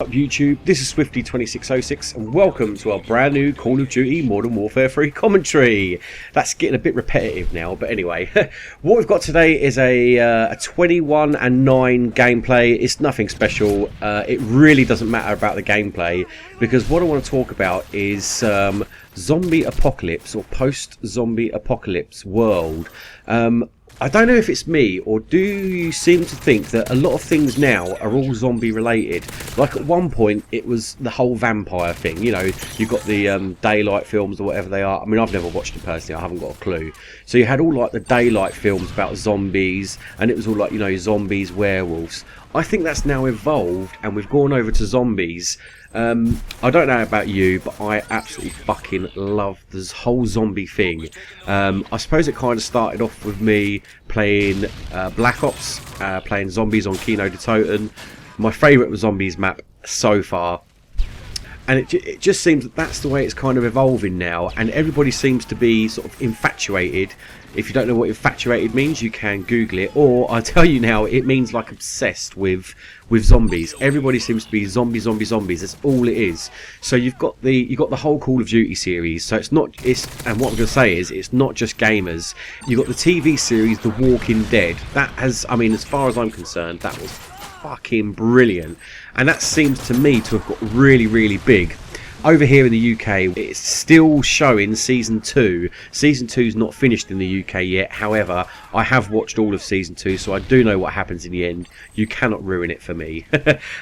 Up YouTube, this is Swifty2606 and welcome to our brand new Call of Duty Modern Warfare 3 commentary. That's getting a bit repetitive now, but anyway, what we've got today is a 21 and 9 gameplay. It's nothing special. It really doesn't matter about the gameplay because what I want to talk about is zombie apocalypse or post-zombie apocalypse world. I don't know if it's me, or do you seem to think that a lot of things now are all zombie related? Like at one point it was the whole vampire thing, you know, you've got the daylight films or whatever they are. I mean, I've never watched them personally, I haven't got a clue. So you had all like the daylight films about zombies, and it was all like, you know, zombies, werewolves. I think that's now evolved and we've gone over to zombies. I don't know about you, but I absolutely fucking love this whole zombie thing. I suppose it kind of started off with me playing Black Ops, playing zombies on Kino de Toten. My favourite was zombies map so far. And it just seems that that's the way it's kind of evolving now, and everybody seems to be sort of infatuated. If you don't know what infatuated means, you can Google it, or I'll tell you now, it means like obsessed with zombies. Everybody seems to be zombies. That's all it is. So you've got the whole Call of Duty series. So and what I'm going to say is it's not just gamers. You've got the TV series, The Walking Dead. That has, I mean, as far as I'm concerned, that was fucking brilliant, and that seems to me to have got really big. Over here in the UK, it's still showing Season 2. Season 2's not finished in the UK yet. However, I have watched all of Season 2, so I do know what happens in the end. You cannot ruin it for me.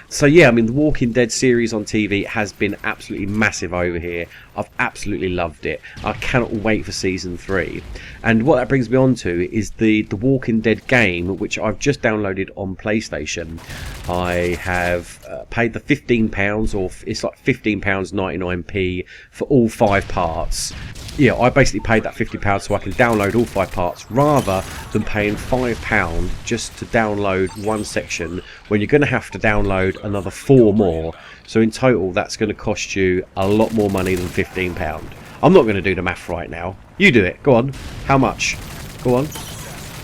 So yeah, I mean, the Walking Dead series on TV has been absolutely massive over here. I've absolutely loved it. I cannot wait for Season 3. And what that brings me on to is the Walking Dead game, which I've just downloaded on PlayStation. I have paid the £15, or it's like £15.99p for all 5 parts. Yeah, I basically paid that £50 so I can download all 5 parts rather than paying £5 just to download one section when you're going to have to download another 4 more. So in total that's going to cost you a lot more money than £15. I'm not going to do the math right now. You do it. Go on. How much? Go on.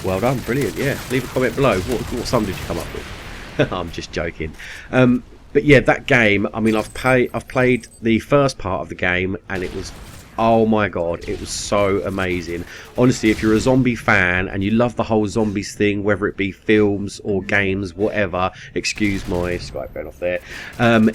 Well done. Brilliant. Yeah. Leave a comment below. What sum did you come up with? I'm just joking. But yeah, that game, I mean, I've played the first part of the game and it was, oh my god, it was so amazing. Honestly, if you're a zombie fan and you love the whole zombies thing, whether it be films or games, whatever, excuse my Skype going off there,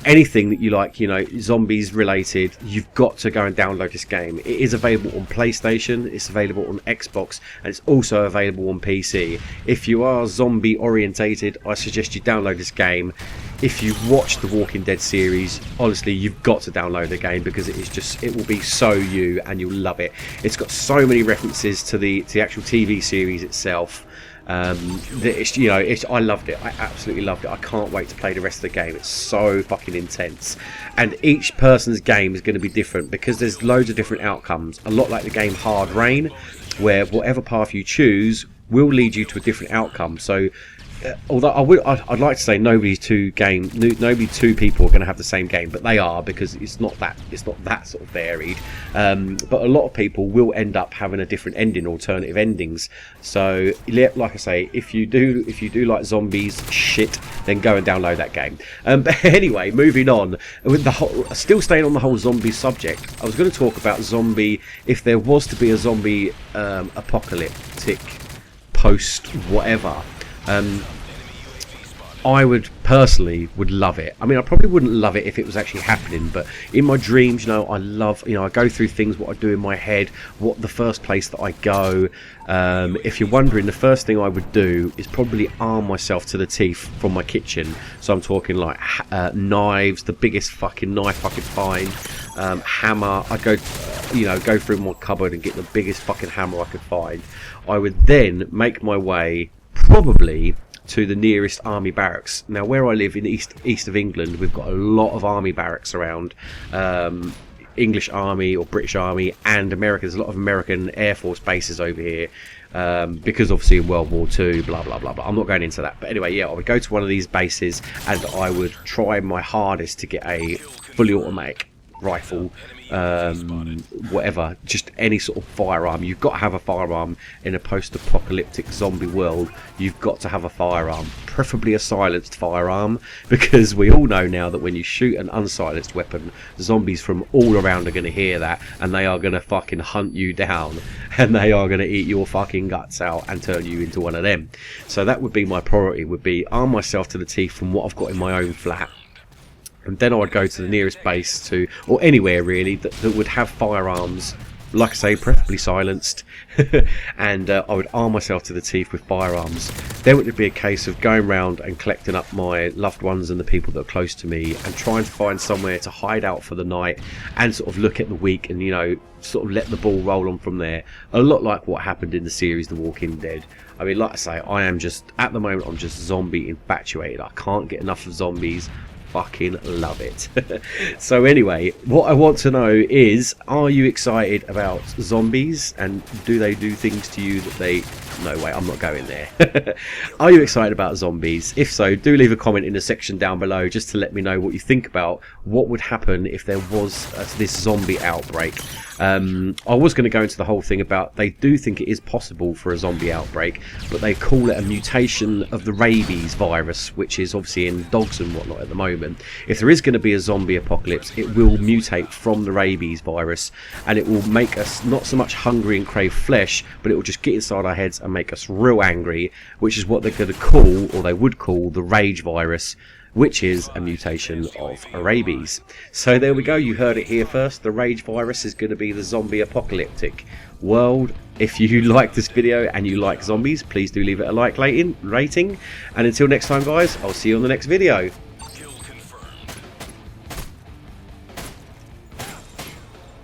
anything that you like, you know, zombies related, you've got to go and download this game. It is available on PlayStation, it's available on Xbox, and it's also available on PC. If you are zombie orientated, I suggest you download this game. If you've watched the Walking Dead series, honestly, you've got to download the game because it is just, it will be so you and you'll love it. It's got so many references to the actual TV series itself. That it's, you know, I loved it. I absolutely loved it. I can't wait to play the rest of the game. It's so fucking intense, and each person's game is going to be different because there's loads of different outcomes. A lot like the game Hard Rain, where whatever path you choose will lead you to a different outcome. So although I'd like to say nobody two people are going to have the same game, but they are, because it's not that sort of varied. But a lot of people will end up having a different ending, alternative endings. So like I say, if you do like zombies shit, then go and download that game. But anyway, moving on with still staying on the whole zombie subject, I was going to talk about zombie, if there was to be a zombie apocalyptic post whatever. I would personally love it. I mean, I probably wouldn't love it if it was actually happening, but in my dreams, you know, I love, you know, I go through things, what I do in my head, what the first place that I go. If you're wondering, the first thing I would do is probably arm myself to the teeth from my kitchen. So I'm talking like knives, the biggest fucking knife I could find, hammer. I'd go, you know, go through my cupboard and get the biggest fucking hammer I could find. I would then make my way probably to the nearest army barracks. Now, where I live in east of England, we've got a lot of army barracks around. English Army or British Army and American. There's a lot of American Air Force bases over here, because obviously in World War II, blah blah blah blah. I'm not going into that, but anyway, yeah, I would go to one of these bases and I would try my hardest to get a fully automatic rifle, whatever, just any sort of firearm. You've got to have a firearm in a post-apocalyptic zombie world. You've got to have a firearm, preferably a silenced firearm, because we all know now that when you shoot an unsilenced weapon, zombies from all around are going to hear that, and they are going to fucking hunt you down, and they are going to eat your fucking guts out and turn you into one of them. So that would be my priority, would be arm myself to the teeth from what I've got in my own flat. And then I would go to the nearest base or anywhere really that would have firearms, like I say, preferably silenced, and I would arm myself to the teeth with firearms. Then it would be a case of going around and collecting up my loved ones and the people that are close to me, and trying to find somewhere to hide out for the night and sort of look at the week and, you know, sort of let the ball roll on from there. A lot like what happened in the series The Walking Dead. I mean, like I say, I am just, at the moment, I'm just zombie infatuated. I can't get enough of zombies. Fucking love it. So anyway, what I want to know is, are you excited about zombies, and do they do things to you that they... No, wait, I'm not going there. Are you excited about zombies? If so, do leave a comment in the section down below just to let me know what you think about what would happen if there was this zombie outbreak. I was going to go into the whole thing about they do think it is possible for a zombie outbreak, but they call it a mutation of the rabies virus, which is obviously in dogs and whatnot at the moment. If there is going to be a zombie apocalypse, it will mutate from the rabies virus, and it will make us not so much hungry and crave flesh, but it will just get inside our heads and make us real angry, which is what they're going to call, or they would call, the rage virus, which is a mutation of rabies. So there we go, you heard it here first. The rage virus is going to be the zombie apocalyptic world. If you like this video and you like zombies, please do leave it a like rating. And until next time guys, I'll see you on the next video.